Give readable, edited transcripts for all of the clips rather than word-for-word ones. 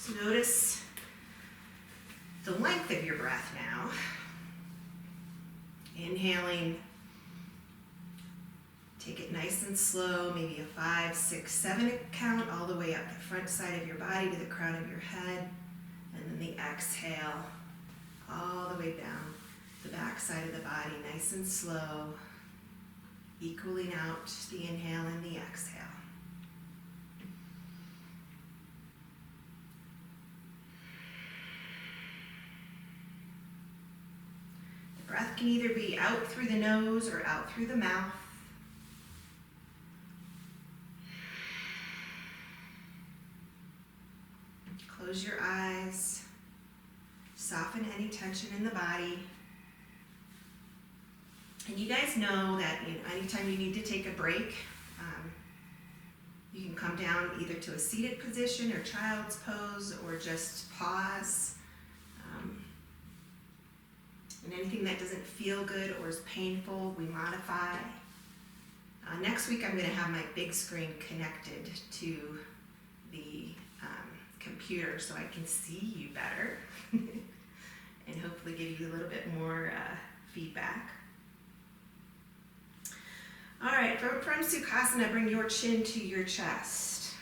So notice the length of your breath now. Inhaling, take it nice and slow, maybe a 5, 6, 7 count all the way up the front side of your body to the crown of your head. And then the exhale all the way down the back side of the body, nice and slow, equaling out the inhale and the exhale. The breath can either be out through the nose or out through the mouth. Close your eyes, soften any tension in the body. And you guys know that anytime you need to take a break, you can come down either to a seated position or child's pose or just pause. And anything that doesn't feel good or is painful, we modify. Next week I'm going to have my big screen connected to the computer so I can see you better and hopefully give you a little bit more feedback. All right, from Sukhasana, bring your chin to your chest.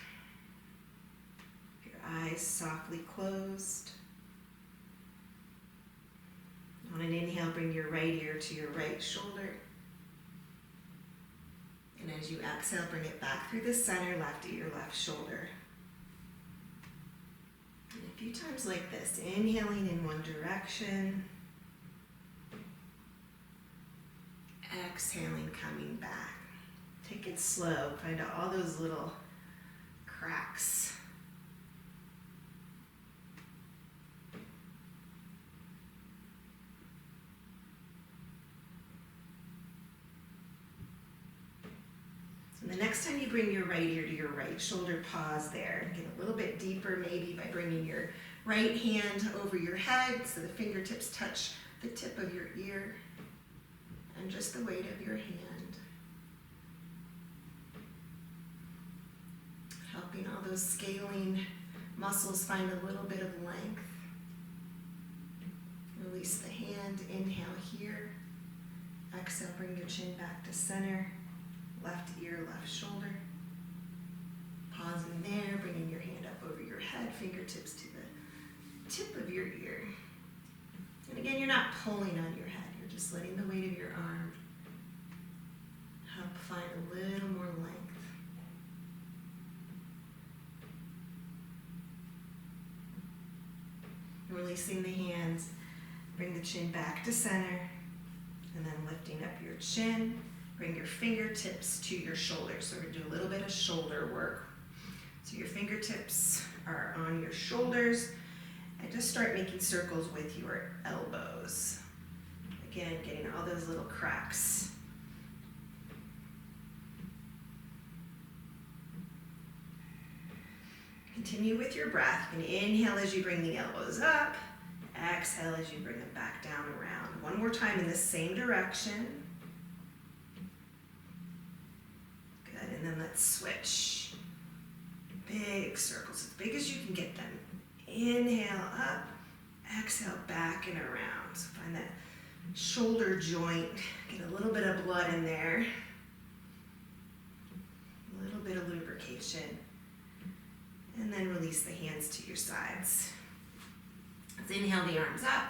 Your eyes softly closed. On an inhale, bring your right ear to your right shoulder. And as you exhale, bring it back through the center, left ear, left shoulder. And a few times like this, inhaling in one direction, exhaling, coming back. Take it slow, find out all those little cracks. So the next time you bring your right ear to your right shoulder, pause there. Get a little bit deeper maybe by bringing your right hand over your head so the fingertips touch the tip of your ear and just the weight of your hand. Helping all those scaling muscles find a little bit of length. Release the hand, inhale here. Exhale, bring your chin back to center. Left ear, left shoulder. Pausing there, bringing your hand up over your head, fingertips to the tip of your ear. And again, you're not pulling on your head, you're just letting the weight of your arm help find a little more length. Releasing the hands, bring the chin back to center, and then lifting up your chin. Bring your fingertips to your shoulders. So we're going to do a little bit of shoulder work. So your fingertips are on your shoulders, and just start making circles with your elbows. Again, getting all those little cracks. Continue with your breath. You can inhale as you bring the elbows up. Exhale as you bring them back down around. One more time in the same direction. Good, and then let's switch. Big circles, as big as you can get them. Inhale up, exhale back and around. So find that shoulder joint, get a little bit of blood in there. A little bit of lubrication. And then release the hands to your sides. Let's inhale the arms up.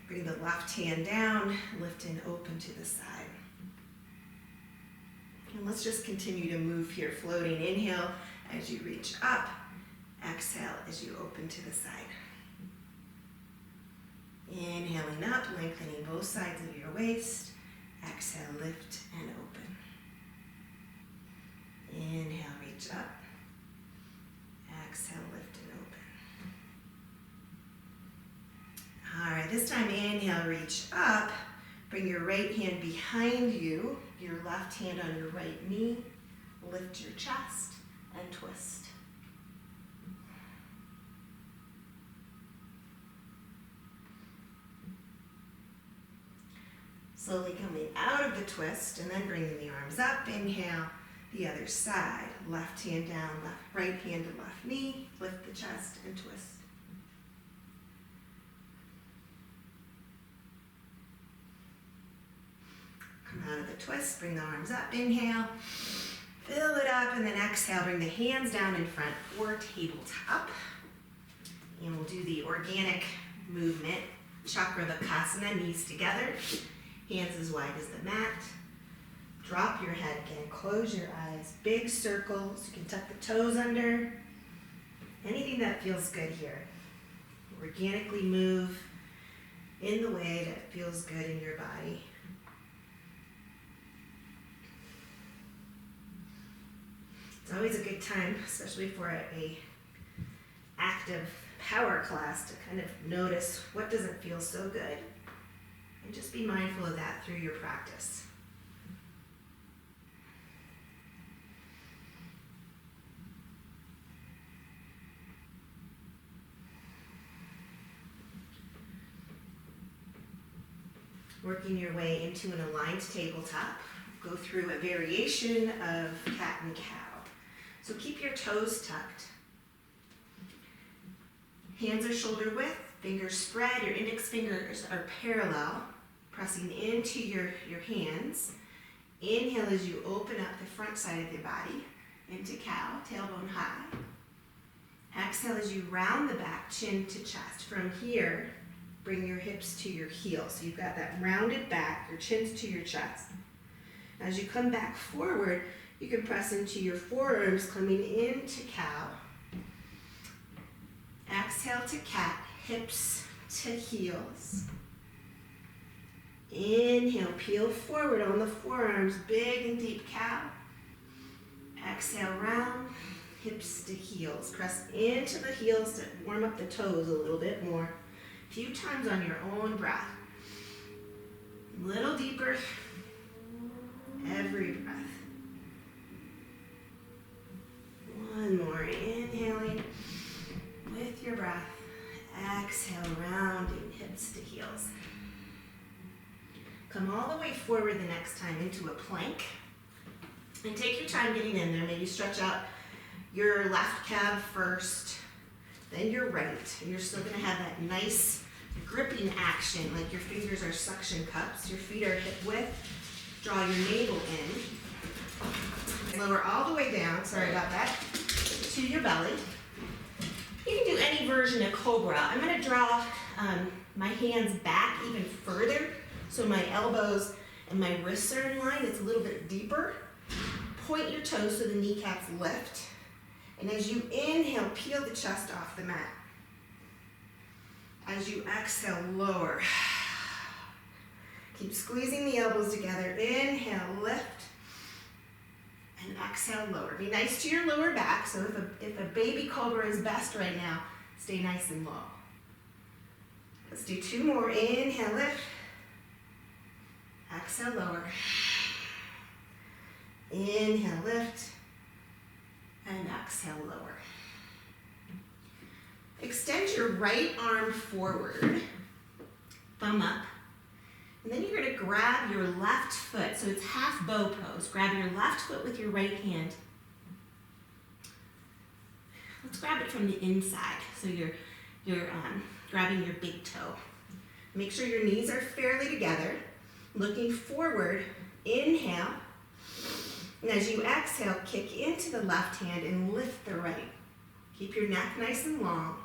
Bring the left hand down, lift and open to the side. And let's just continue to move here, floating. Inhale as you reach up. Exhale as you open to the side. Inhaling up, lengthening both sides of your waist. Exhale, lift and open. Inhale, reach up. Exhale, lift and open. All right, this time inhale, reach up. Bring your right hand behind you, your left hand on your right knee. Lift your chest and twist. Slowly coming out of the twist and then bringing the arms up. Inhale, The other side, left hand down, right hand to left knee, lift the chest and twist. Come out of the twist, bring the arms up, inhale, fill it up, and then exhale, bring the hands down in front or tabletop. And we'll do the organic movement, Chakravakasana, knees together, hands as wide as the mat. Drop your head again, close your eyes, big circles, you can tuck the toes under, anything that feels good here. Organically move in the way that feels good in your body. It's always a good time, especially for a active power class, to kind of notice what doesn't feel so good and just be mindful of that through your practice. Working your way into an aligned tabletop, go through a variation of cat and cow. So keep your toes tucked. Hands are shoulder width, fingers spread, your index fingers are parallel, pressing into your hands. Inhale as you open up the front side of your body into cow, tailbone high. Exhale as you round the back, chin to chest. From here, bring your hips to your heels. So you've got that rounded back, your chin's to your chest. As you come back forward, you can press into your forearms, coming into cow. Exhale to cat, hips to heels. Inhale, peel forward on the forearms, big and deep cow. Exhale, round, hips to heels. Press into the heels to warm up the toes a little bit more. A few times on your own breath. A little deeper, every breath. One more, inhaling with your breath. Exhale, rounding hips to heels. Come all the way forward the next time into a plank. And take your time getting in there. Maybe stretch out your left calf first, then your right. And you're still gonna have that nice gripping action, like your fingers are suction cups, your feet are hip width. Draw your navel in. Lower all the way down, sorry about that, to your belly. You can do any version of cobra. I'm gonna draw my hands back even further, so my elbows and my wrists are in line. It's a little bit deeper. Point your toes so the kneecaps lift. And as you inhale, peel the chest off the mat. As you exhale, lower. Keep squeezing the elbows together. Inhale, lift. And exhale, lower. Be nice to your lower back. So if a baby cobra is best right now, stay nice and low. Let's do two more. Inhale, lift. Exhale, lower. Inhale, lift. And exhale, lower. Extend your right arm forward, thumb up. And then you're gonna grab your left foot, so it's half bow pose. Grab your left foot with your right hand. Let's grab it from the inside. So you're grabbing your big toe. Make sure your knees are fairly together. Looking forward, inhale. And as you exhale, kick into the left hand and lift the right. Keep your neck nice and long.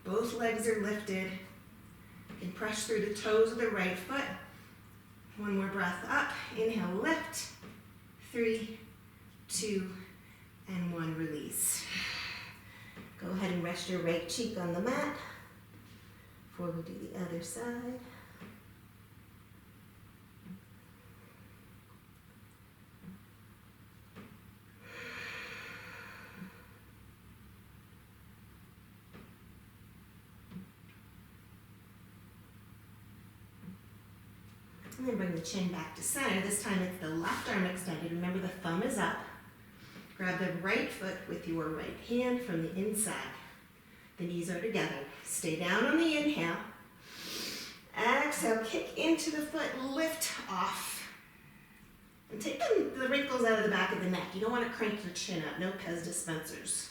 Both legs are lifted. You can press through the toes of the right foot. One more breath up. Inhale, lift. 3, 2, and 1, release. Go ahead and rest your right cheek on the mat before we do the other side. And then bring the chin back to center. This time it's the left arm extended. Remember, the thumb is up. Grab the right foot with your right hand from the inside. The knees are together. Stay down on the inhale. Exhale, kick into the foot, lift off. And take the wrinkle wrinkles out of the back of the neck. You don't want to crank your chin up. No Pez dispensers.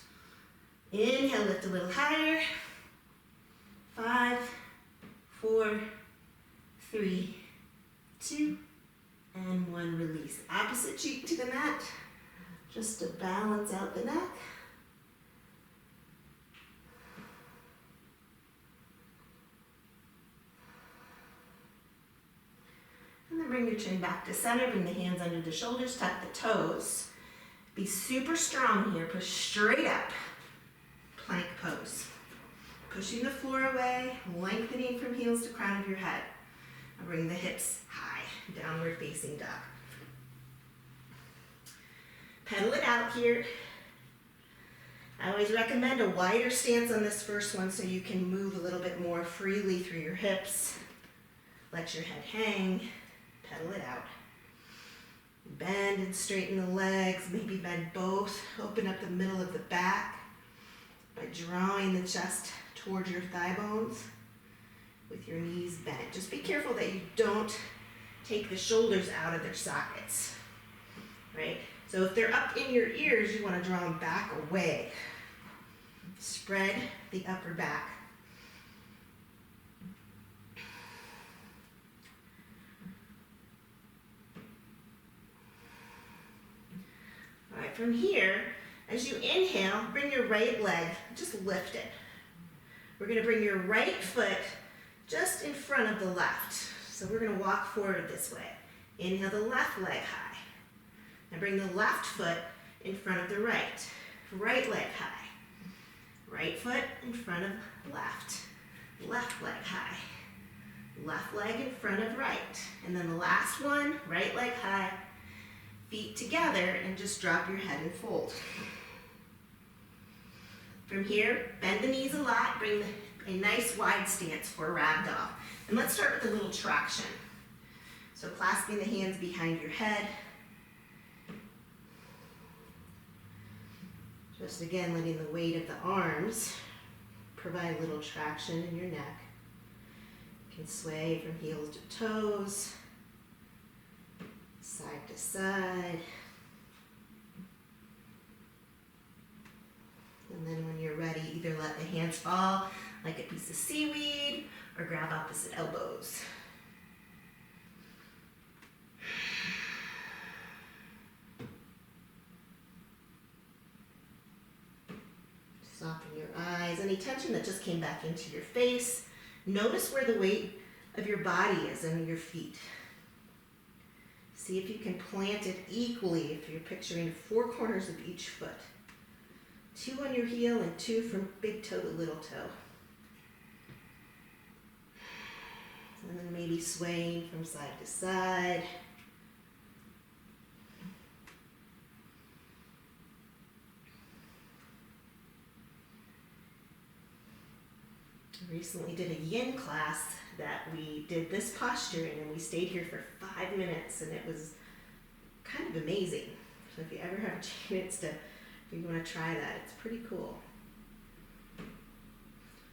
Inhale, lift a little higher. 5, 4, 3, 2, and 1. Release. Opposite cheek to the mat, just to balance out the neck. And then bring your chin back to center, bring the hands under the shoulders, tuck the toes. Be super strong here, push straight up, plank pose. Pushing the floor away, lengthening from heels to crown of your head. Now bring the hips high, downward facing dog. Pedal it out here. I always recommend a wider stance on this first one so you can move a little bit more freely through your hips. Let your head hang. Pedal it out. Bend and straighten the legs, maybe bend both. Open up the middle of the back by drawing the chest towards your thigh bones with your knees bent. Just be careful that you don't take the shoulders out of their sockets, right? So if they're up in your ears, you want to draw them back away. Spread the upper back. All right, from here, as you inhale, bring your right leg, just lift it. We're going to bring your right foot just in front of the left. So we're going to walk forward this way. Inhale the left leg high. Now bring the left foot in front of the right. Right leg high. Right foot in front of left. Left leg high. Left leg in front of right. And then the last one, right leg high. Feet together and just drop your head and fold. From here, bend the knees a lot, bring a nice wide stance for a ragdoll. And let's start with a little traction. So clasping the hands behind your head. Just again, letting the weight of the arms provide a little traction in your neck. You can sway from heels to toes. Side to side. And then when you're ready, either let the hands fall like a piece of seaweed or grab opposite elbows. Soften your eyes. Any tension that just came back into your face. Notice where the weight of your body is under your feet. See if you can plant it equally if you're picturing 4 corners of each foot. 2 on your heel and 2 from big toe to little toe. And then maybe swaying from side to side. I recently did a yin class that we did this posture in, and we stayed here for 5 minutes, and it was kind of amazing. So if you ever have a chance to, if you want to try that, it's pretty cool.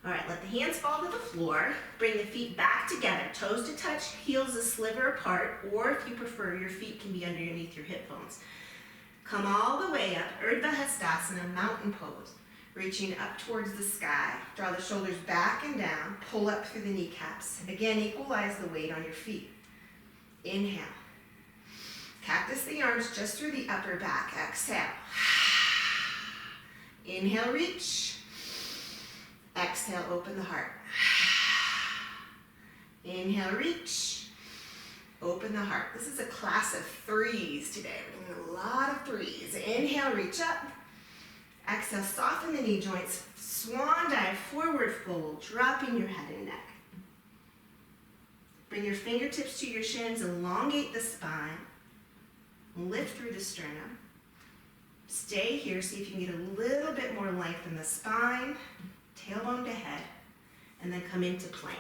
All right, let the hands fall to the floor. Bring the feet back together, toes to touch, heels a sliver apart, or if you prefer, your feet can be underneath your hip bones. Come all the way up, Urdhva Hastasana, mountain pose. Reaching up towards the sky. Draw the shoulders back and down. Pull up through the kneecaps. Again, equalize the weight on your feet. Inhale. Cactus the arms just through the upper back. Exhale. Inhale, reach. Exhale, open the heart. Inhale, reach. Open the heart. This is a class of 3s today. We're doing a lot of 3s. Inhale, reach up. Exhale, soften the knee joints, swan dive, forward fold, dropping your head and neck. Bring your fingertips to your shins, elongate the spine, lift through the sternum. Stay here, see if you can get a little bit more length in the spine, tailbone to head, and then come into plank.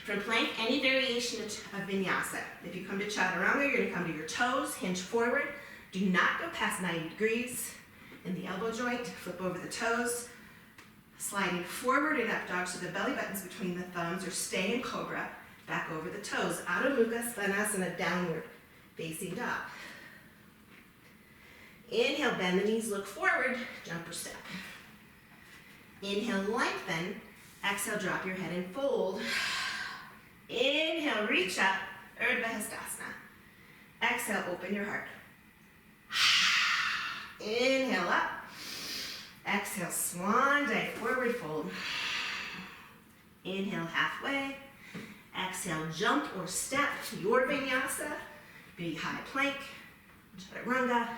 From plank, any variation of vinyasa. If you come to chaturanga, you're gonna come to your toes, hinge forward. Do not go past 90 degrees in the elbow joint. Flip over the toes. Sliding forward and up dog so the belly button's between the thumbs, or stay in cobra. Back over the toes. Adho Mukha Svanasana, downward facing dog. Inhale, bend the knees, look forward, jump or step. Inhale, lengthen. Exhale, drop your head and fold. Inhale, reach up, Urdhva Hastasana. Exhale, open your heart. Inhale up. Exhale, swan dive, forward fold. Inhale, halfway. Exhale, jump or step to your vinyasa. Big high plank, chaturanga,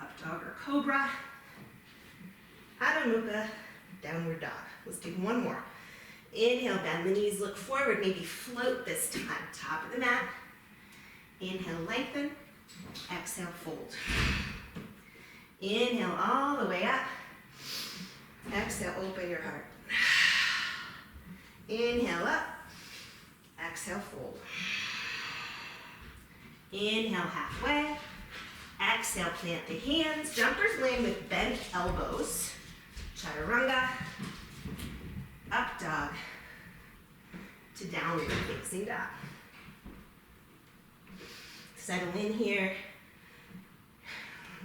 up dog or cobra, Adho Mukha, downward dog. Let's do one more. Inhale, bend the knees, look forward, maybe float this time. Top of the mat. Inhale, lengthen. Exhale, fold. Inhale all the way up. Exhale, open your heart. Inhale up. Exhale, fold. Inhale, halfway. Exhale, plant the hands. Jumpers land with bent elbows. Chaturanga. Up dog. To downward facing dog. Settle in here.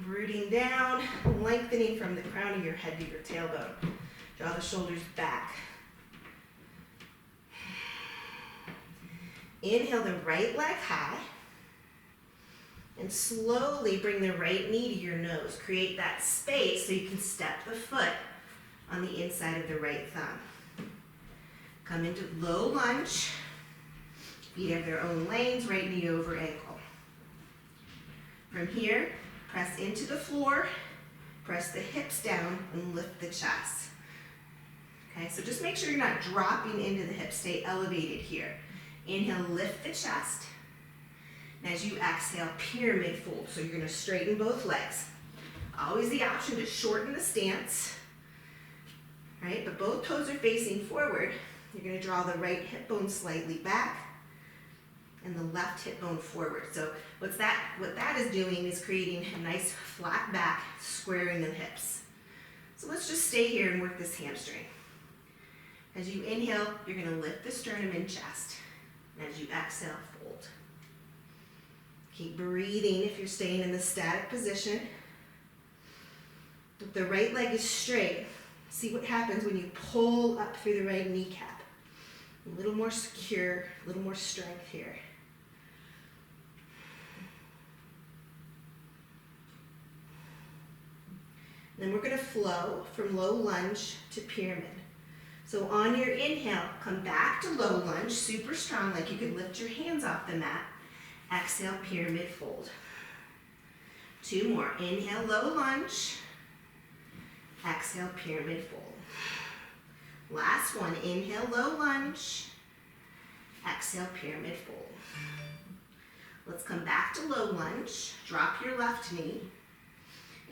Rooting down, lengthening from the crown of your head to your tailbone. Draw the shoulders back. Inhale the right leg high. And slowly bring the right knee to your nose. Create that space so you can step the foot on the inside of the right thumb. Come into low lunge. Feet have their own lanes, right knee over ankle. From here, press into the floor, press the hips down, and lift the chest. Okay, so just make sure you're not dropping into the hips. Stay elevated here. Inhale, lift the chest. And as you exhale, pyramid fold. So you're going to straighten both legs. Always the option to shorten the stance. Right, but both toes are facing forward. You're going to draw the right hip bone slightly back and the left hip bone forward. So what that is doing is creating a nice flat back, squaring the hips. So let's just stay here and work this hamstring. As you inhale, you're going to lift the sternum and chest. And as you exhale, fold. Keep breathing if you're staying in the static position. If the right leg is straight, see what happens when you pull up through the right kneecap. A little more secure, a little more strength here. Then we're going to flow from low lunge to pyramid. So on your inhale, come back to low lunge, super strong, like you could lift your hands off the mat. Exhale, pyramid fold. Two more. Inhale, low lunge. Exhale, pyramid fold. Last one. Inhale, low lunge. Exhale, pyramid fold. Let's come back to low lunge. Drop your left knee.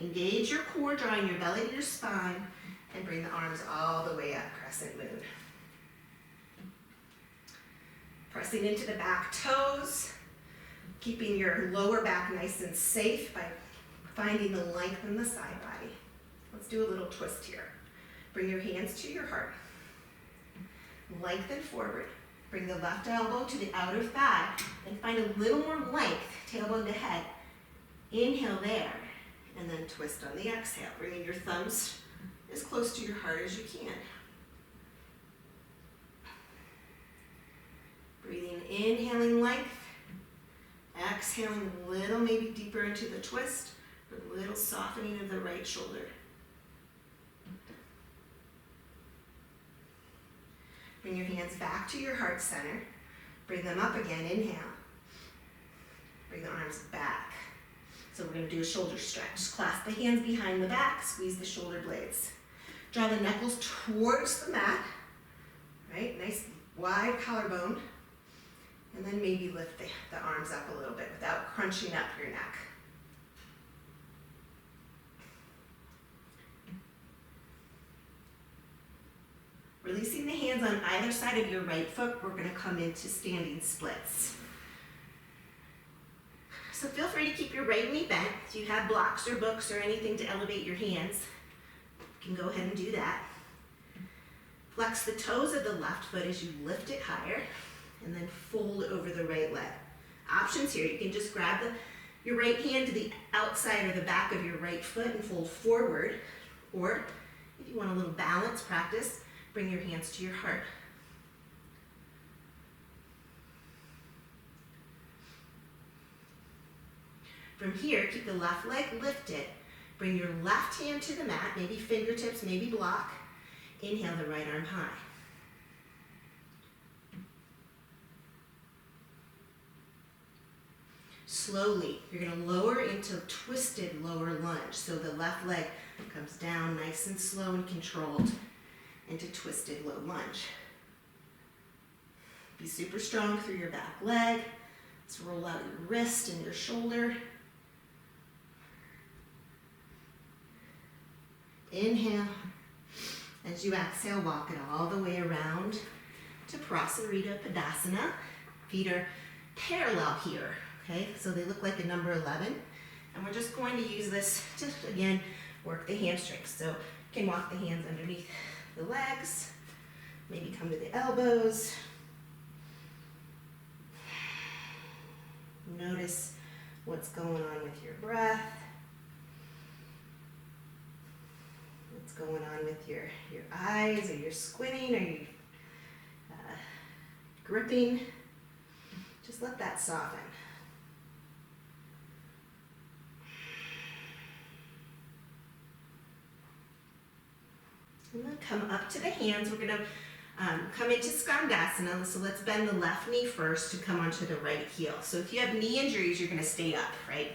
Engage your core, drawing your belly to your spine, and bring the arms all the way up, crescent moon. Pressing into the back toes, keeping your lower back nice and safe by finding the length in the side body. Let's do a little twist here. Bring your hands to your heart. Lengthen forward. Bring the left elbow to the outer thigh and find a little more length, tailbone to head. Inhale there, and then twist on the exhale, bringing your thumbs as close to your heart as you can. Breathing, inhaling length, exhaling a little, maybe deeper into the twist, a little softening of the right shoulder. Bring your hands back to your heart center. Bring them up again, inhale. Bring the arms back. So we're going to do a shoulder stretch. Clasp the hands behind the back, squeeze the shoulder blades. Draw the knuckles towards the mat, right? Nice wide collarbone. And then maybe lift the arms up a little bit without crunching up your neck. Releasing the hands on either side of your right foot, we're going to come into standing splits. So feel free to keep your right knee bent. If you have blocks or books or anything to elevate your hands, you can go ahead and do that. Flex the toes of the left foot as you lift it higher, and then fold over the right leg. Options here, you can just grab your right hand to the outside or the back of your right foot and fold forward, or if you want a little balance practice, bring your hands to your heart. From here, keep the left leg lifted. Bring your left hand to the mat, maybe fingertips, maybe block. Inhale the right arm high. Slowly, you're going to lower into twisted lower lunge. So the left leg comes down nice and slow and controlled into twisted low lunge. Be super strong through your back leg. Let's roll out your wrist and your shoulder. Inhale. As you exhale, walk it all the way around to Prasarita Padasana. Feet are parallel here, okay? So they look like a number 11. And we're just going to use this to, again, work the hamstrings. So you can walk the hands underneath the legs, maybe come to the elbows. Notice what's going on with your breath. What's going on with your eyes? Are you squinting? Are you gripping? Just let that soften. And then come up to the hands. We're going to come into Skandasana. So let's bend the left knee first to come onto the right heel. So if you have knee injuries, you're going to stay up, right?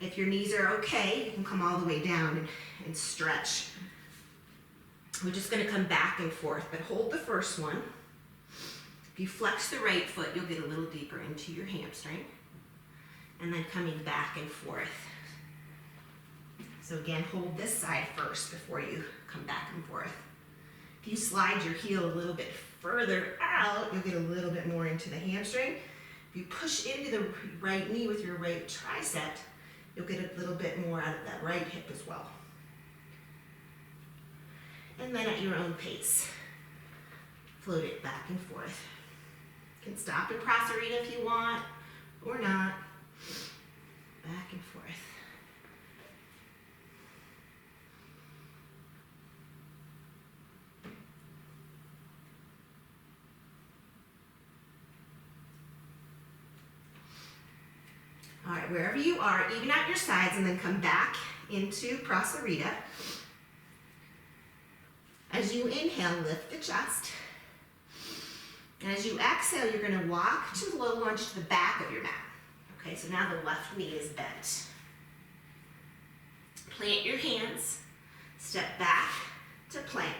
If your knees are okay, you can come all the way down and stretch. We're just going to come back and forth, but hold the first one. If you flex the right foot, you'll get a little deeper into your hamstring. And then coming back and forth. So again, hold this side first before you come back and forth. If you slide your heel a little bit further out, you'll get a little bit more into the hamstring. If you push into the right knee with your right tricep, you'll get a little bit more out of that right hip as well. And then at your own pace, float it back and forth. You can stop in Prasarita if you want, or not. Back and forth. All right, wherever you are, even out your sides and then come back into Prasarita. As you inhale, lift the chest. And as you exhale, you're going to walk to low lunge to the back of your mat. Okay, so now the left knee is bent. Plant your hands, step back to plank.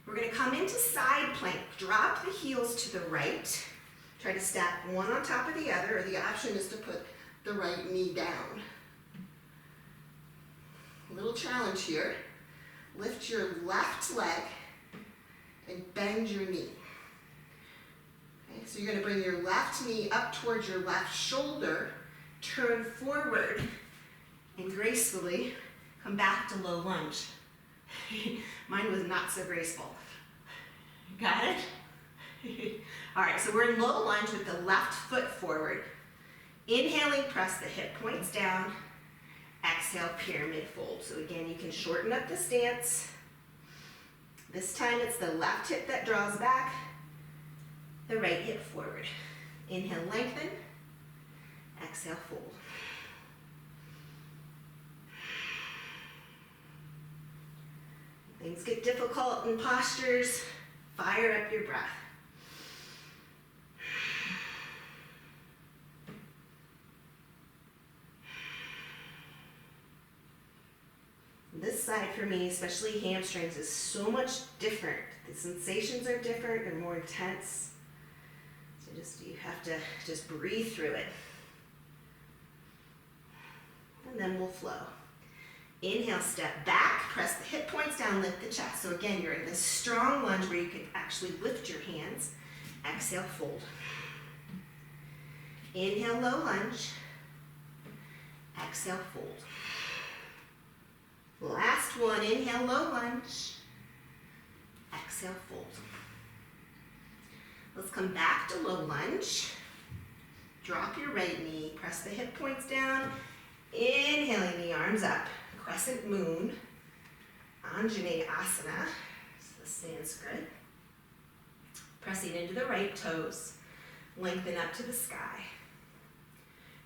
We're going to come into side plank. Drop the heels to the right. Try to stack one on top of the other, or the option is to put the right knee down. A little challenge here. Lift your left leg and bend your knee. Okay, so you're going to bring your left knee up towards your left shoulder, turn forward, and gracefully come back to low lunge. Mine was not so graceful. Got it? All right, so we're in low lunge with the left foot forward. Inhaling, press the hip points down. Exhale, pyramid fold. So again, you can shorten up the stance. This time it's the left hip that draws back, the right hip forward. Inhale, lengthen. Exhale, fold. Things get difficult in postures. Fire up your breath. This side for me, especially hamstrings, is so much different. The sensations are different, they're more intense. So you have to just breathe through it. And then we'll flow. Inhale, step back, press the hip points down, lift the chest. So again, you're in this strong lunge where you can actually lift your hands. Exhale, fold. Inhale, low lunge. Exhale, fold. Last one, inhale, low lunge. Exhale, fold. Let's come back to low lunge. Drop your right knee, press the hip points down. Inhaling the arms up, crescent moon, Anjaneyasana, the Sanskrit. Pressing into the right toes, lengthen up to the sky.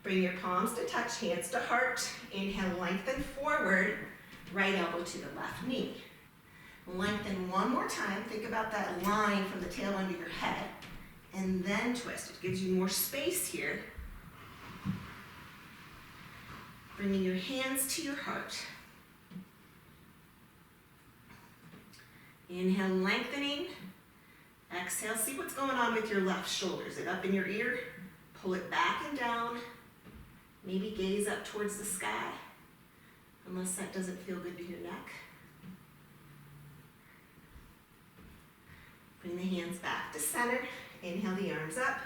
Bring your palms to touch, hands to heart. Inhale, lengthen forward, right elbow to the left knee. Lengthen one more time, think about that line from the tail under your head, and then twist. It gives you more space here. Bringing your hands to your heart. Inhale, lengthening. Exhale, see what's going on with your left shoulder. Is it up in your ear? Pull it back and down. Maybe gaze up towards the sky, unless that doesn't feel good to your neck. Bring the hands back to center. Inhale the arms up.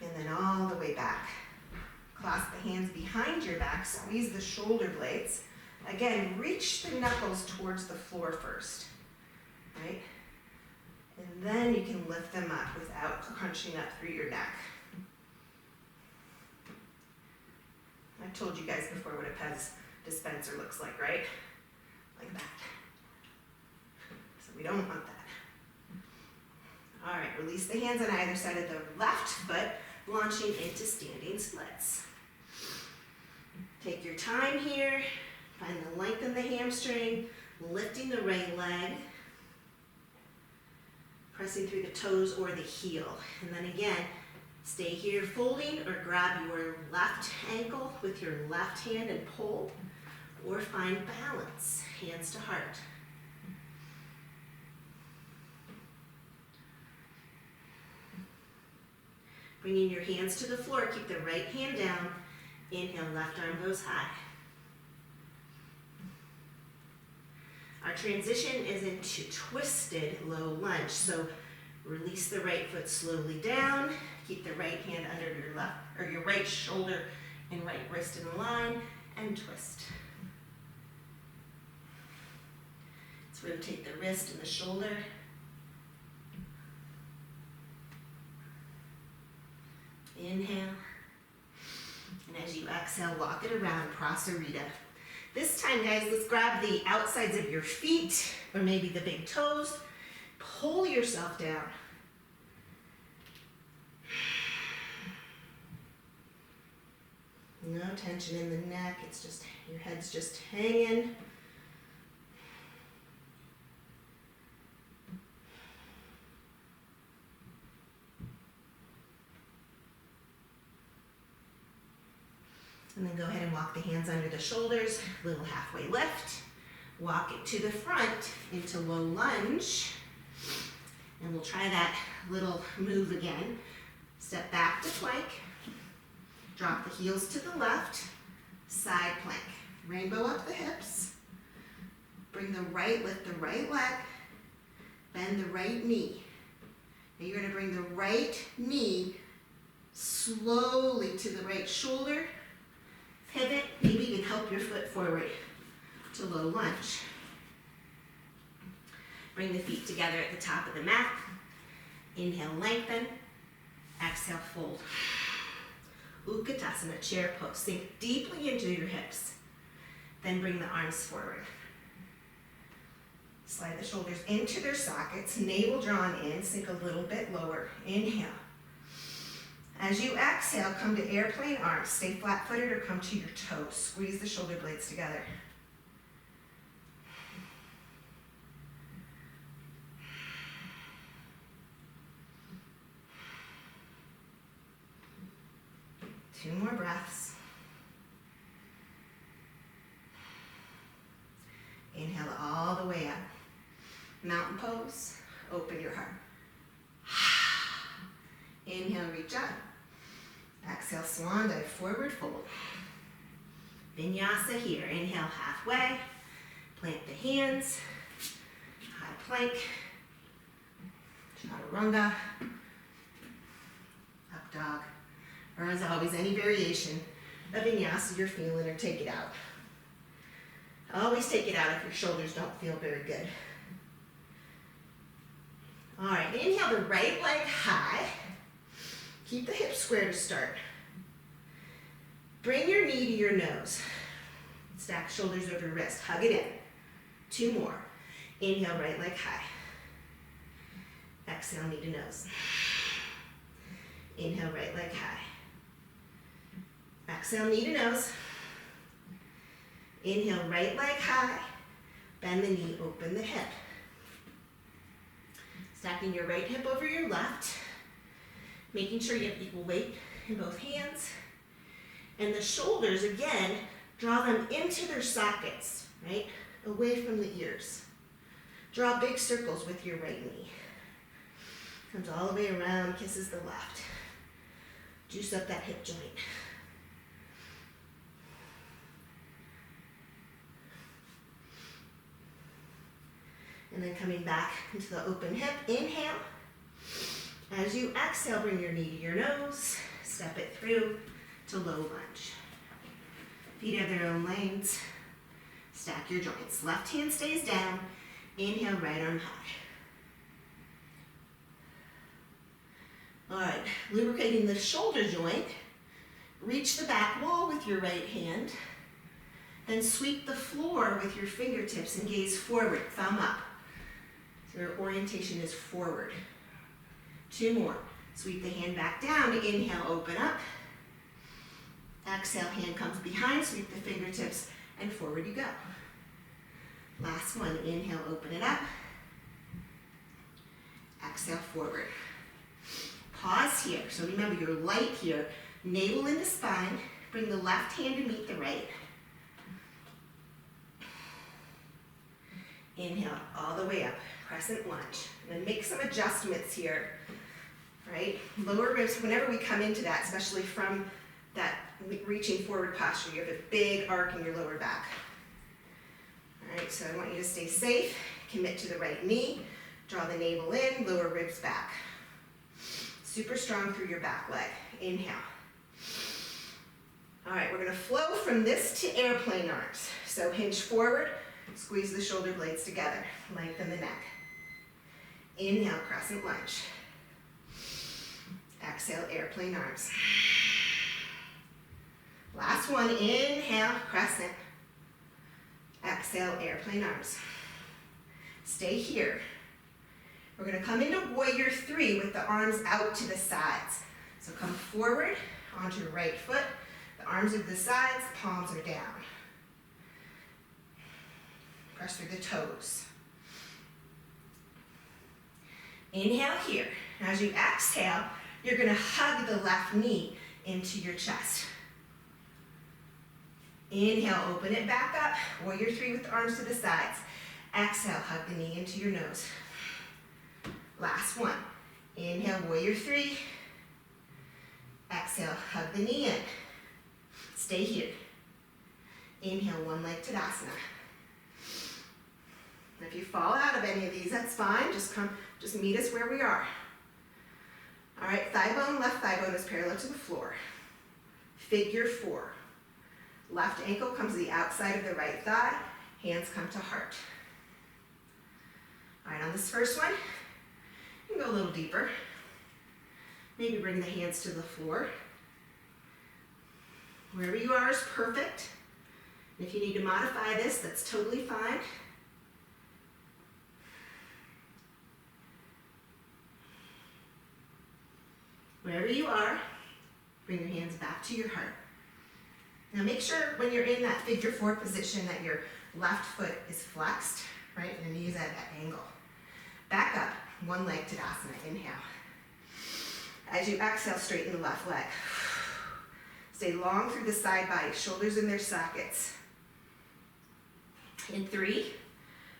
And then all the way back. Clasp the hands behind your back. Squeeze the shoulder blades. Again, reach the knuckles towards the floor first. Right? And then you can lift them up without crunching up through your neck. I told you guys before what a Pez dispenser looks like, right? Like that. So we don't want that. All right, release the hands on either side of the left foot, launching into standing splits. Take your time here. Find the length in the hamstring, lifting the right leg, pressing through the toes or the heel. And then again, stay here folding or grab your left ankle with your left hand and pull, or find balance, hands to heart. Bringing your hands to the floor, keep the right hand down. Inhale, left arm goes high. Our transition is into twisted low lunge. So release the right foot slowly down. Keep the right hand under your left or your right shoulder and right wrist in line, and twist. Let's rotate the wrist and the shoulder. Inhale. And as you exhale, walk it around, Prasarita. This time, guys, let's grab the outsides of your feet, or maybe the big toes. Pull yourself down. No tension in the neck, it's just, your head's just hanging. And then go ahead and walk the hands under the shoulders, little halfway lift. Walk it to the front into low lunge. And we'll try that little move again. Step back to plank. Drop the heels to the left. Side plank. Rainbow up the hips. Bring the right, lift the right leg. Bend the right knee. Now you're gonna bring the right knee slowly to the right shoulder. Pivot, maybe you can help your foot forward to low lunge. Bring the feet together at the top of the mat. Inhale, lengthen. Exhale, fold. Utkatasana, chair pose. Sink deeply into your hips. Then bring the arms forward. Slide the shoulders into their sockets, navel drawn in, sink a little bit lower. Inhale. As you exhale, come to airplane arms. Stay flat-footed or come to your toes. Squeeze the shoulder blades together. Two more breaths. Inhale all the way up. Mountain pose. Open your heart. Inhale, reach up. Exhale, swan dive, forward fold. Vinyasa here. Inhale, halfway. Plant the hands. High plank. Chaturanga. Up dog. Or as always, any variation of vinyasa you're feeling, or take it out. Always take it out if your shoulders don't feel very good. All right, inhale the right leg high. Keep the hips square to start. Bring your knee to your nose. Stack shoulders over your wrist. Hug it in. 2 more. Inhale, right leg high. Exhale, knee to nose. Inhale, right leg high. Exhale, knee to nose. Inhale, right leg high. Bend the knee, open the hip. Stacking your right hip over your left. Making sure you have equal weight in both hands. And the shoulders, again, draw them into their sockets, right? Away from the ears. Draw big circles with your right knee. Comes all the way around, kisses the left. Juice up that hip joint. And then coming back into the open hip, inhale. As you exhale, bring your knee to your nose, step it through to low lunge. Feet have their own lanes. Stack your joints. Left hand stays down. Inhale, right arm high. All right, lubricating the shoulder joint. Reach the back wall with your right hand. Then sweep the floor with your fingertips and gaze forward, thumb up. So your orientation is forward. 2 more. Sweep the hand back down. Inhale, open up. Exhale, hand comes behind. Sweep the fingertips and forward you go. Last one. Inhale, open it up. Exhale, forward. Pause here. So remember, you're light here. Navel into spine. Bring the left hand to meet the right. Inhale all the way up. Crescent lunge. And then make some adjustments here. Right? Lower ribs, whenever we come into that, especially from that reaching forward posture, you have a big arc in your lower back. All right, so I want you to stay safe. Commit to the right knee. Draw the navel in, lower ribs back. Super strong through your back leg. Inhale. All right, we're gonna flow from this to airplane arms. So hinge forward, squeeze the shoulder blades together, lengthen the neck. Inhale, crescent lunge. Exhale, airplane arms. Last one, inhale, crescent. Exhale, airplane arms. Stay here. We're gonna come into warrior 3 with the arms out to the sides. So come forward onto your right foot. The arms are to the sides, palms are down. Press through the toes. Inhale here. As you exhale, you're gonna hug the left knee into your chest. Inhale, open it back up. Warrior 3 with the arms to the sides. Exhale, hug the knee into your nose. Last one. Inhale, warrior 3. Exhale, hug the knee in. Stay here. Inhale, one leg Tadasana. And if you fall out of any of these, that's fine. Just meet us where we are. All right, thigh bone, left thigh bone is parallel to the floor. Figure 4. Left ankle comes to the outside of the right thigh. Hands come to heart. All right, on this first one, you can go a little deeper. Maybe bring the hands to the floor. Wherever you are is perfect. And if you need to modify this, that's totally fine. Wherever you are, bring your hands back to your heart. Now make sure when you're in that figure 4 position that your left foot is flexed, right? And your knees at that angle. Back up, one leg Tadasana, inhale. As you exhale, straighten the left leg. Stay long through the side body, shoulders in their sockets. In 3,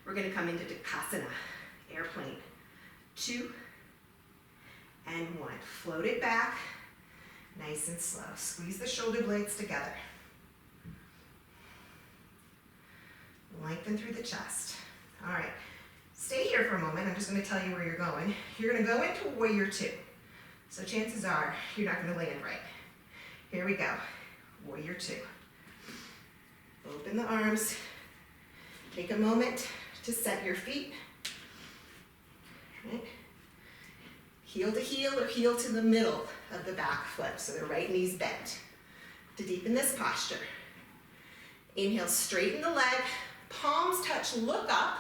we're gonna come into Dukasana, airplane. 2, and 1. Float it back, nice and slow. Squeeze the shoulder blades together. Lengthen through the chest. All right, stay here for a moment. I'm just gonna tell you where you're going. You're gonna go into warrior 2. So chances are you're not gonna land right. Here we go, warrior 2. Open the arms. Take a moment to set your feet. Right. heel to heel or heel to the middle of the back foot, so the right knee's bent. To deepen this posture. Inhale, straighten the leg, palms touch, look up.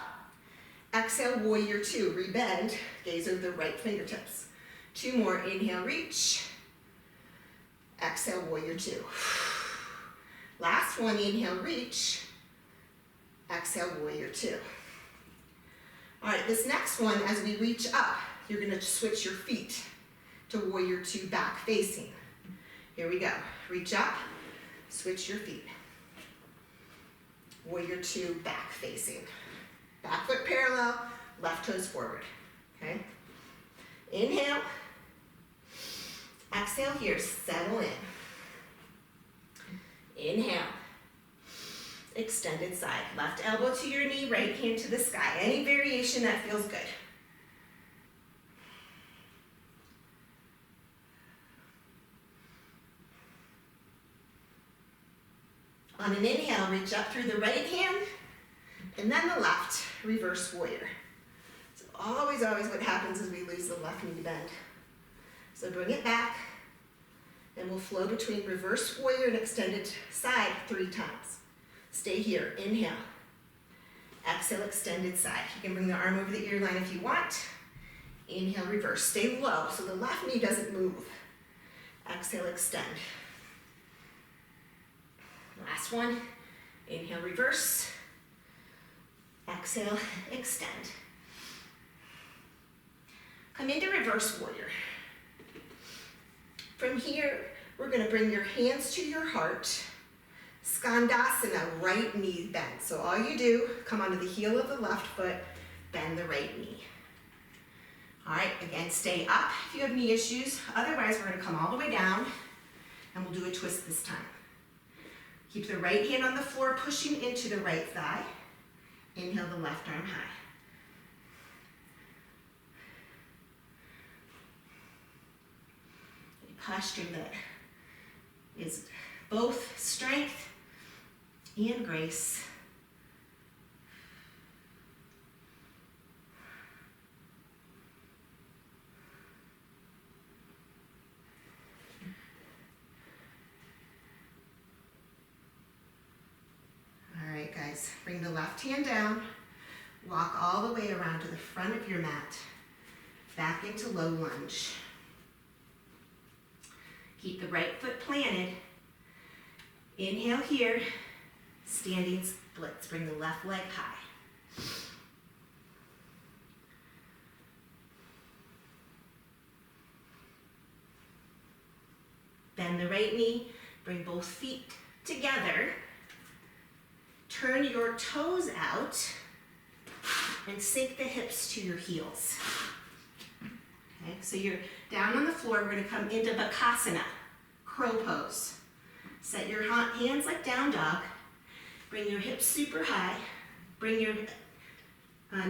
Exhale, warrior two, rebend, gaze over the right fingertips. 2 more, inhale, reach. Exhale, warrior two. Last one, inhale, reach. Exhale, warrior two. All right, this next one, as we reach up, you're gonna switch your feet to warrior two, back facing. Here we go. Reach up, switch your feet. Warrior two, back facing. Back foot parallel, left toes forward, okay? Inhale. Exhale here, settle in. Inhale. Extended side. Left elbow to your knee, right hand to the sky. Any variation that feels good. On an inhale, reach up through the right hand, and then the left, reverse warrior. So always what happens is we lose the left knee bend. So bring it back, and we'll flow between reverse warrior and extended side 3 times. Stay here, inhale. Exhale, extended side. You can bring the arm over the ear line if you want. Inhale, reverse. Stay low so the left knee doesn't move. Exhale, extend. Last one, inhale, reverse. Exhale, extend. Come into reverse warrior. From here, we're gonna bring your hands to your heart. Skandasana, right knee bent. So all you do, come onto the heel of the left foot, bend the right knee. All right, again, stay up if you have knee issues. Otherwise, we're gonna come all the way down, and we'll do a twist this time. Keep the right hand on the floor, pushing into the right thigh. Inhale the left arm high. A posture that is both strength and grace. All right, guys, bring the left hand down, walk all the way around to the front of your mat, back into low lunge. Keep the right foot planted. Inhale here, standing splits. Bring the left leg high. Bend the right knee, bring both feet together. Turn your toes out and sink the hips to your heels. Okay, so you're down on the floor. We're gonna come into Bakasana, crow pose. Set your hands like down dog. Bring your hips super high. Bring your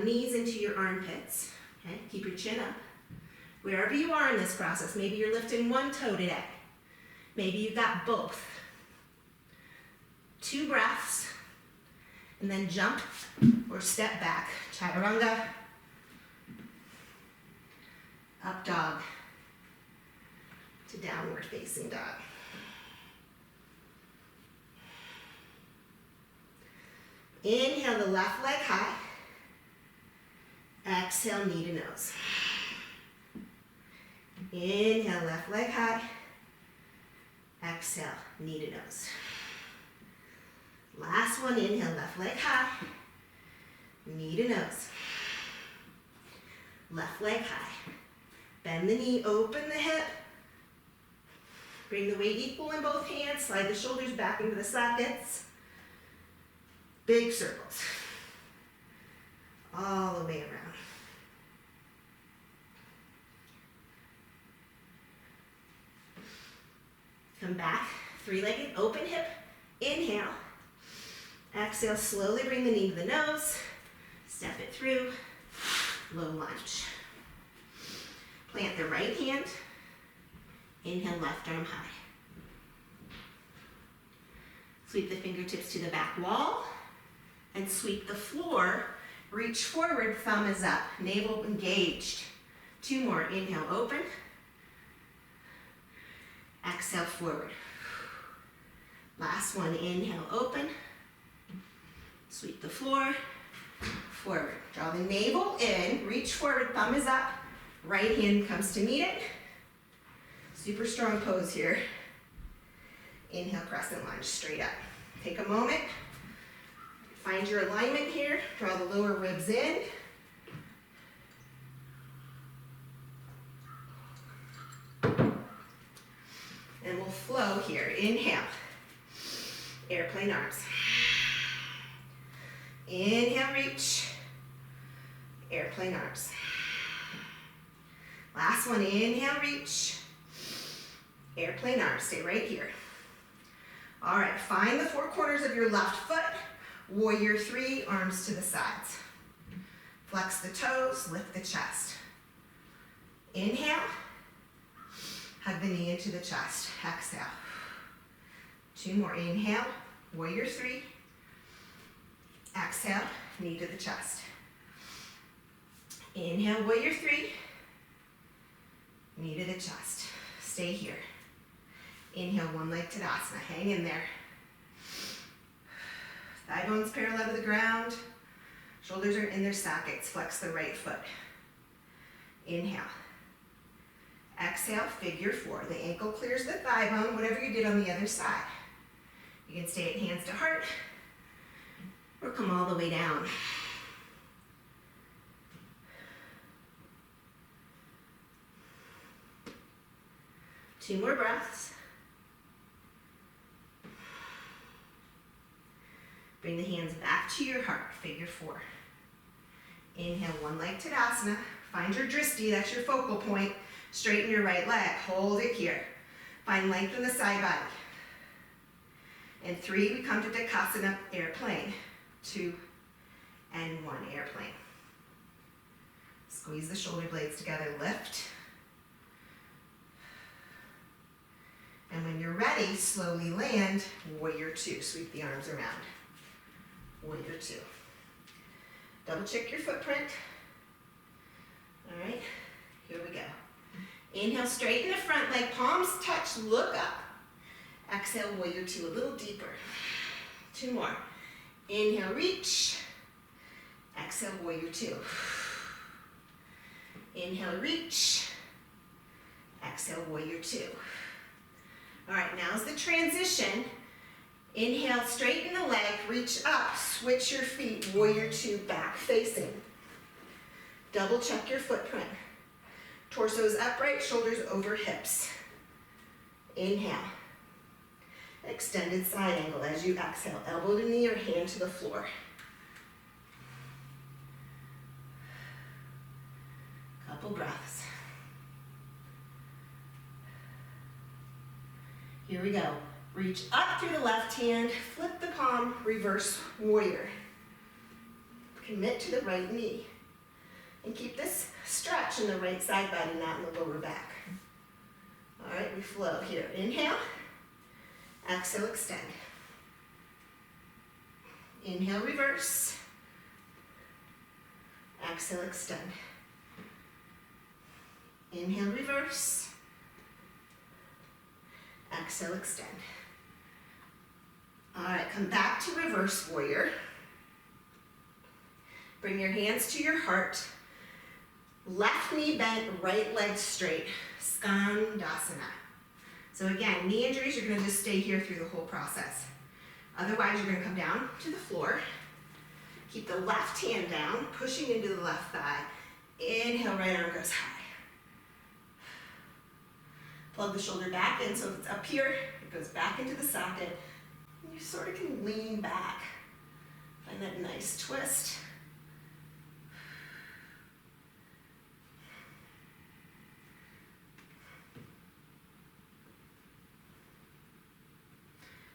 knees into your armpits. Okay, keep your chin up. Wherever you are in this process, maybe you're lifting one toe today. Maybe you've got both. 2 breaths, and then jump or step back. Chaturanga, up dog, to downward facing dog. Inhale the left leg high. Exhale, knee to nose. Inhale, left leg high. Exhale, knee to nose. Last one, inhale, left leg high. Knee to nose. Left leg high. Bend the knee, open the hip. Bring the weight equal in both hands. Slide the shoulders back into the sockets. Big circles. All the way around. Come back, 3-legged, open hip. Inhale. Exhale, slowly bring the knee to the nose. Step it through. Low lunge. Plant the right hand. Inhale, left arm high. Sweep the fingertips to the back wall and sweep the floor. Reach forward, thumb is up, navel engaged. 2 more. Inhale, open. Exhale, forward. Last one. Inhale, open. Sweep the floor. Forward. Draw the navel in. Reach forward. Thumb is up. Right hand comes to meet it. Super strong pose here. Inhale, crescent lunge, straight up. Take a moment. Find your alignment here. Draw the lower ribs in. And we'll flow here. Inhale. Airplane arms. Inhale, reach. Airplane arms. Last one. Inhale, reach. Airplane arms. Stay right here. All right, find the 4 corners of your left foot. Warrior 3, arms to the sides. Flex the toes, lift the chest. Inhale. Hug the knee into the chest. Exhale. 2 more. Inhale. Warrior 3. Exhale. Knee to the chest. Inhale. Warrior 3. Knee to the chest. Stay here. Inhale. One leg Tadasana. Hang in there. Thigh bones parallel to the ground. Shoulders are in their sockets. Flex the right foot. Inhale. Exhale, figure 4. The ankle clears the thigh bone, whatever you did on the other side. You can stay at hands to heart or come all the way down. Two more breaths. Bring the hands back to your heart, figure 4. Inhale, one leg Tadasana. Find your drishti, that's your focal point. Straighten your right leg, hold it here. Find length in the side body. And 3, we come to Takasana, airplane. 2 and 1, airplane. Squeeze the shoulder blades together, lift. And when you're ready, slowly land, warrior 2. Sweep the arms around. Warrior 2. Double check your footprint. All right, here we go. Inhale, straighten the front leg, palms touch, look up. Exhale, warrior 2, a little deeper. 2 more. Inhale, reach. Exhale, warrior 2. Inhale, reach. Exhale, warrior 2. All right, now's the transition. Inhale, straighten the leg, reach up, switch your feet, warrior 2, back facing. Double check your footprint. Torso's upright, shoulders over hips. Inhale. Extended side angle as you exhale. Elbow to knee or hand to the floor. Couple breaths. Here we go. Reach up through the left hand, flip the palm, reverse warrior. Commit to the right knee. And keep this stretch in the right side body, not in the lower back. All right, we flow here. Inhale. Exhale, extend. Inhale, reverse. Exhale, extend. Inhale, reverse. Exhale, extend. All right, come back to reverse warrior. Bring your hands to your heart. Left knee bent, right leg straight. Skandasana. So again, knee injuries, you're gonna just stay here through the whole process. Otherwise, you're gonna come down to the floor. Keep the left hand down, pushing into the left thigh. Inhale, right arm goes high. Plug the shoulder back in, so if it's up here, it goes back into the socket. And you sort of can lean back. Find that nice twist.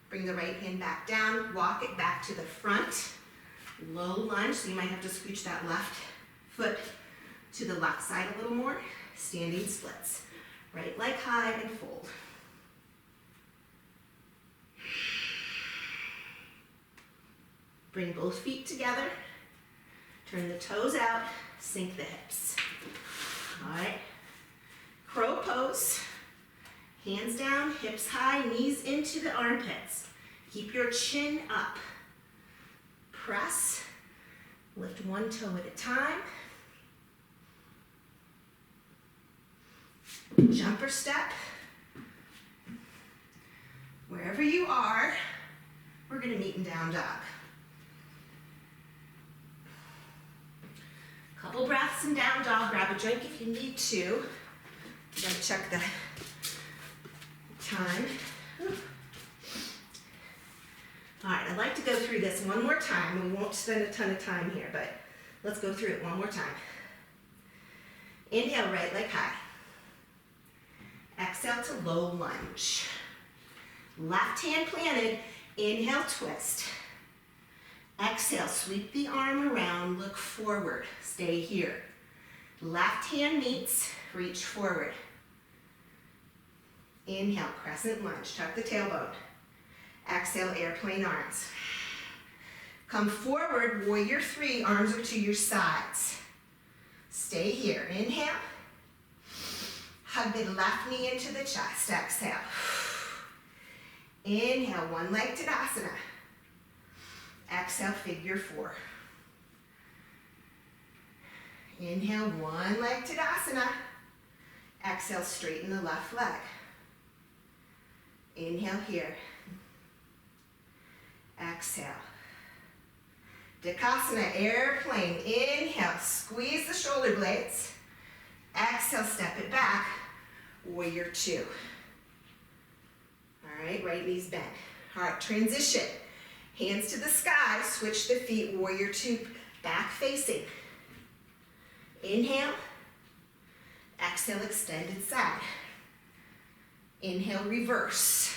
Bring the right hand back down, walk it back to the front. Low lunge, so you might have to scooch that left foot to the left side a little more. Standing splits. Right leg high and fold. Bring both feet together. Turn the toes out, sink the hips. All right, crow pose. Hands down, hips high, knees into the armpits. Keep your chin up. Press, lift one toe at a time. Jumper step. Wherever you are, we're gonna meet in down dog. Couple breaths in down dog, grab a drink if you need to. Gotta check the time. All right, I'd like to go through this one more time. We won't spend a ton of time here, but let's go through it one more time. Inhale, right leg high. Exhale to low lunge. Left hand planted, inhale, twist. Exhale, sweep the arm around, look forward, stay here. Left hand meets, reach forward. Inhale, crescent lunge, tuck the tailbone. Exhale, airplane arms. Come forward, warrior three, arms are to your sides. Stay here, inhale. Hug the left knee into the chest, exhale. Inhale, one leg Tadasana. Exhale, figure four. Inhale, one leg Tadasana. Exhale, straighten the left leg. Inhale here. Exhale. Dakasana, airplane. Inhale, squeeze the shoulder blades. Exhale, step it back. Warrior two. All right, right knee's bent. All right, transition. Hands to the sky, switch the feet, warrior two, back facing. Inhale. Exhale, extended side. Inhale, reverse.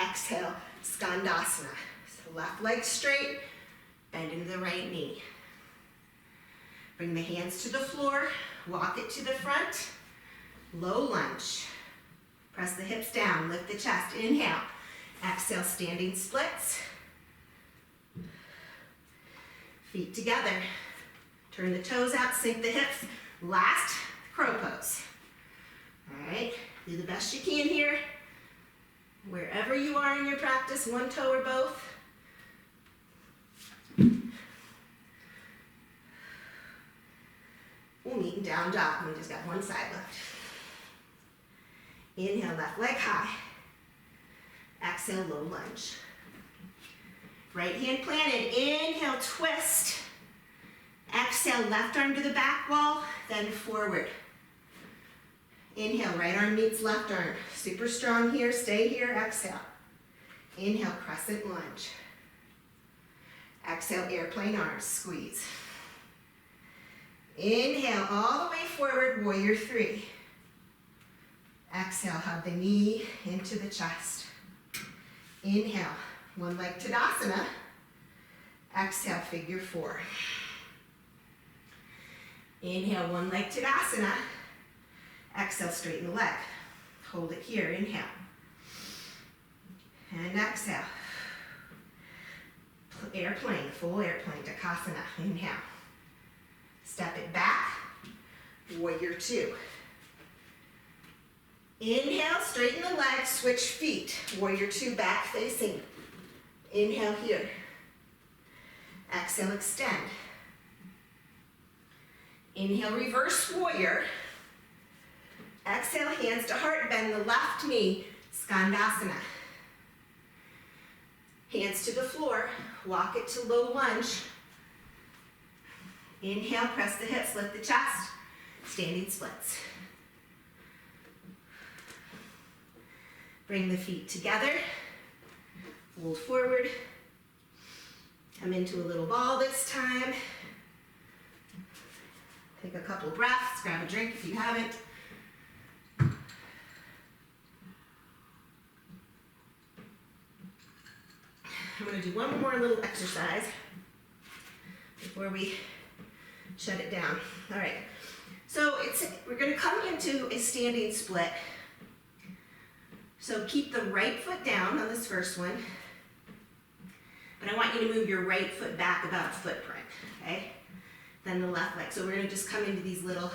Exhale, Skandasana. So left leg straight, bend into the right knee. Bring the hands to the floor, walk it to the front, low lunge. Press the hips down, lift the chest, inhale. Exhale, standing splits. Feet together. Turn the toes out, sink the hips. Last, crow pose. All right, do the best you can here. Wherever you are in your practice, one toe or both. We'll meet in down dog. We just got one side left. Inhale, left leg high. Exhale, low lunge. Right hand planted. Inhale, twist. Exhale, left arm to the back wall, then forward. Inhale, right arm meets left arm. Super strong here, stay here, exhale. Inhale, crescent lunge. Exhale, airplane arms, squeeze. Inhale, all the way forward, warrior three. Exhale, hug the knee into the chest. Inhale, one leg Tadasana. Exhale, figure four. Inhale, one leg Tadasana. Exhale, straighten the leg. Hold it here, inhale. And exhale. Airplane, full airplane, Dakasana, inhale. Step it back, warrior two. Inhale, straighten the legs, switch feet. Warrior two, back facing. Inhale here. Exhale, extend. Inhale, reverse warrior. Exhale, hands to heart, bend the left knee, Skandasana. Hands to the floor, walk it to low lunge. Inhale, press the hips, lift the chest, standing splits. Bring the feet together, fold forward. Come into a little ball this time. Take a couple breaths, grab a drink if you haven't. I'm going to do one more little exercise before we shut it down. All right, so we're going to come into a standing split. So keep the right foot down on this first one, but I want you to move your right foot back about a footprint, okay? then the left leg. So we're gonna just come into these little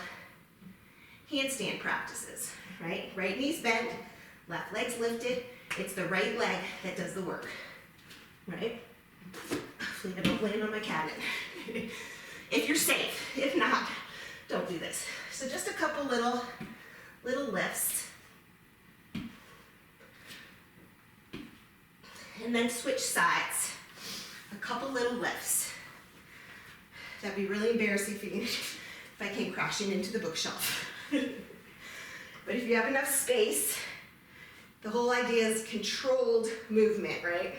handstand practices, right? Right knee's bent, left leg's lifted. It's the right leg that does the work, right? Hopefully I don't land on my cabinet. If you're safe, if not, don't do this. So just a couple little lifts. And then switch sides. A couple little lifts. That'd be really embarrassing for you if I came crashing into the bookshelf. But if you have enough space, the whole idea is controlled movement, right?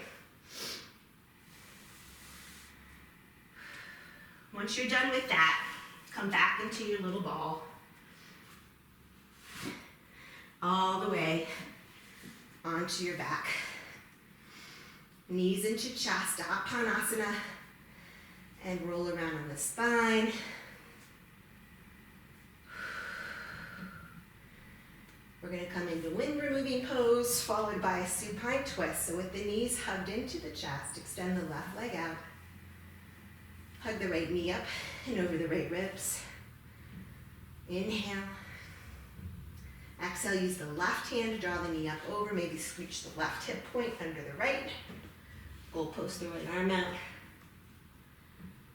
Once you're done with that, come back into your little ball. All the way onto your back. Knees into Chastapanasana, and roll around on the spine. We're going to come into wind removing pose, followed by a supine twist. So with the knees hugged into the chest, extend the left leg out. Hug the right knee up and over the right ribs. Inhale. Exhale, use the left hand to draw the knee up over, maybe scooch the left hip point under the right. Goalpost the right arm out.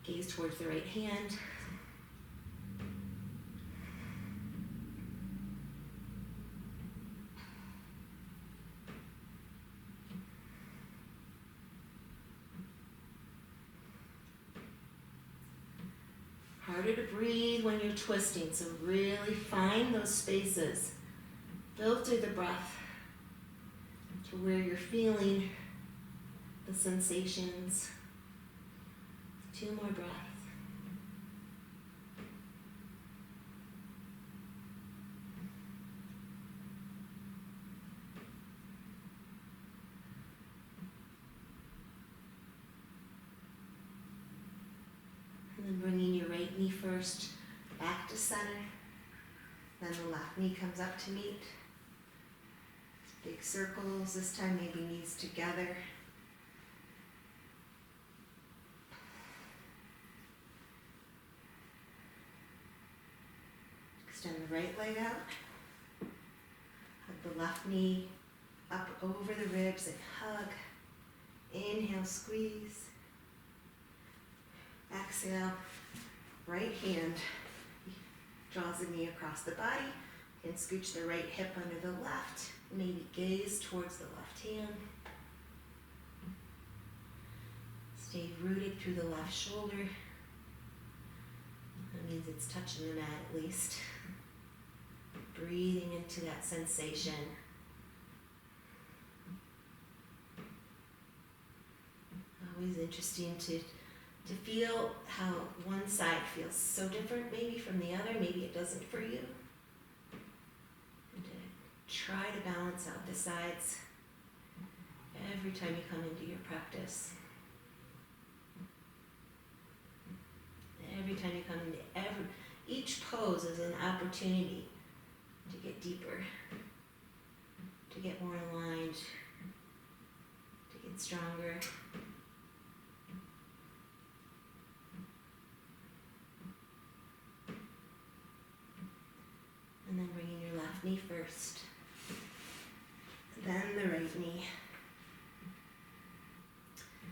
Gaze towards the right hand. Harder to breathe when you're twisting, so really find those spaces. Filter the breath to where you're feeling the sensations. 2 more breaths. And then bringing your right knee first back to center. Then the left knee comes up to meet. Big circles, this time maybe knees together. Extend the right leg out. Hug the left knee up over the ribs and hug. Inhale, squeeze. Exhale, right hand draws the knee across the body and scooch the right hip under the left. Maybe gaze towards the left hand. Stay rooted through the left shoulder. That means it's touching the mat at least. Breathing into that sensation. Always interesting to feel how one side feels so different maybe from the other. Maybe it doesn't for you. And to try to balance out the sides every time you come into your practice. Every time you come into each pose is an opportunity to get deeper, to get more aligned, to get stronger. And then bringing your left knee first, then the right knee.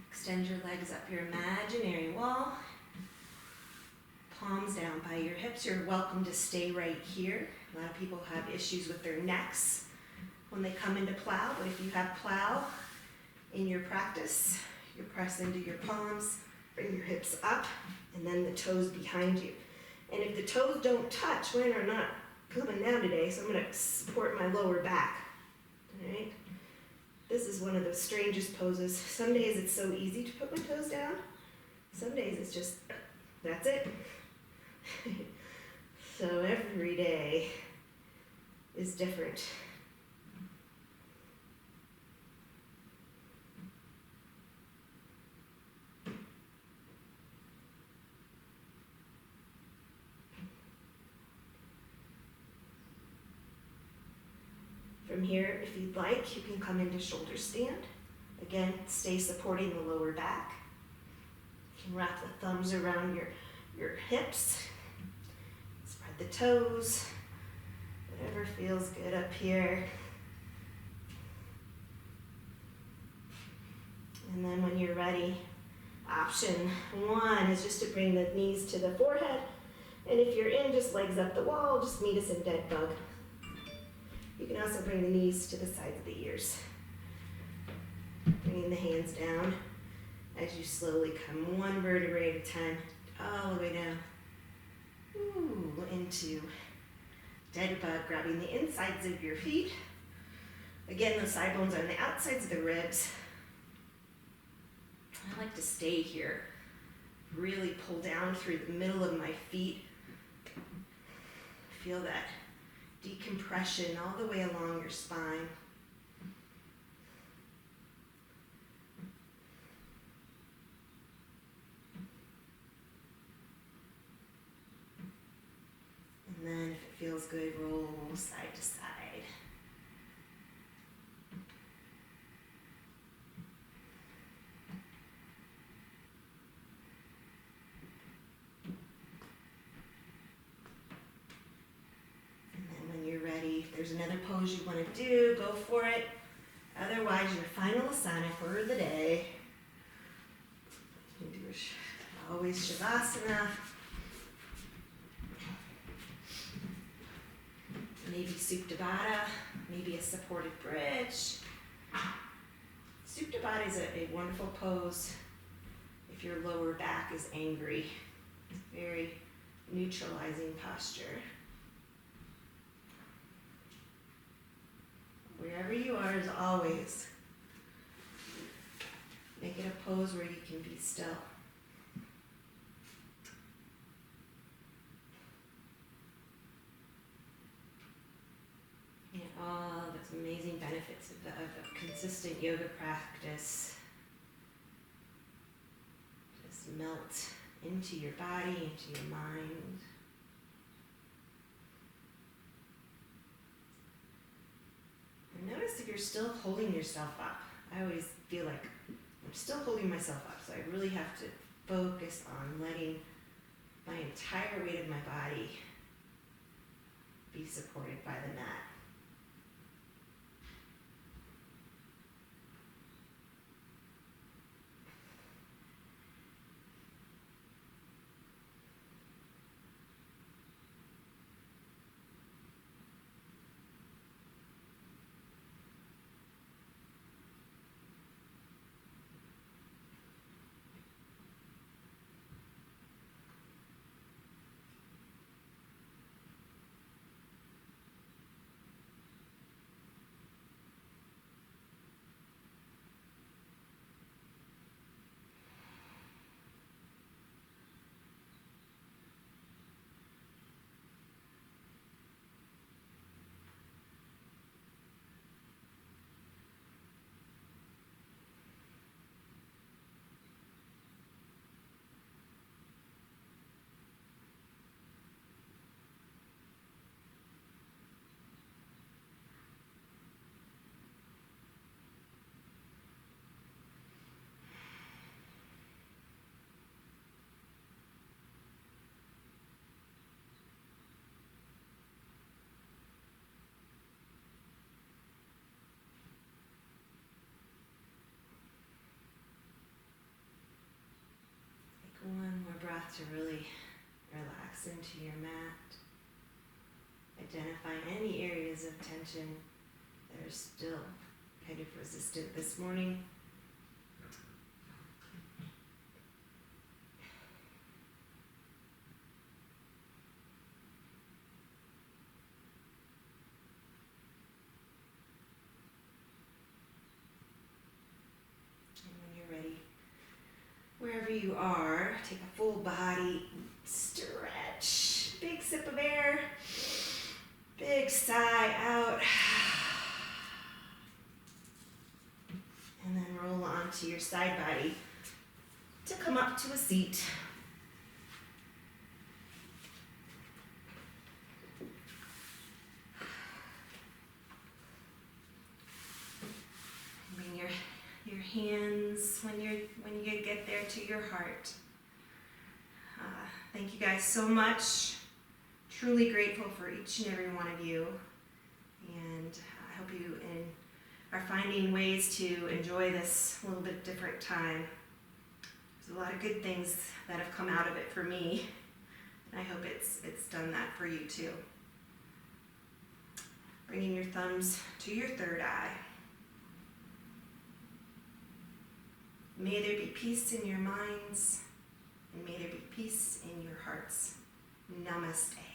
Extend your legs up your imaginary wall. Palms down by your hips. You're welcome to stay right here. A lot of people have issues with their necks when they come into plow, but if you have plow in your practice, you press into your palms, bring your hips up, and then the toes behind you. And if the toes don't touch, mine are not coming down today, so I'm going to support my lower back. All right? This is one of the strangest poses. Some days it's so easy to put my toes down. Some days it's just, that's it. So every day is different. From here, if you'd like, you can come into shoulder stand. Again, stay supporting the lower back. You can wrap the thumbs around your hips. Spread the toes. Whatever feels good up here. And then when you're ready, option one is just to bring the knees to the forehead. And if you're in just legs up the wall, just meet us in dead bug. You can also bring the knees to the sides of the ears. Bringing the hands down as you slowly come one vertebrae at a time, all the way down. Ooh, into dead bug, grabbing the insides of your feet. Again, the side bones are on the outsides of the ribs. I like to stay here. Really pull down through the middle of my feet. Feel that decompression all the way along your spine. And then if it feels good, roll side to side. If there's another pose you want to do, go for it. Otherwise, your final asana for the day. You can do always Shavasana. Maybe Supta Baddha, maybe a supported bridge. Supta Baddha is a wonderful pose if your lower back is angry. It's a very neutralizing posture. Wherever you are, as always, make it a pose where you can be still. And all those amazing benefits of a consistent yoga practice just melt into your body, into your mind. Notice if you're still holding yourself up. I always feel like I'm still holding myself up, so I really have to focus on letting my entire weight of my body be supported by the mat. One more breath to really relax into your mat. Identify any areas of tension that are still kind of resistant this morning. Wherever you are, take a full body stretch. Big sip of air. Big sigh out. And then roll onto your side body to come up to a seat. Bring your hands when you get there to your heart. thank you guys so much. Truly grateful for each and every one of you. And I hope you are finding ways to enjoy this little bit different time. There's a lot of good things that have come out of it for me. And I hope it's done that for you too. Bringing your thumbs to your third eye. May there be peace in your minds, and may there be peace in your hearts. Namaste.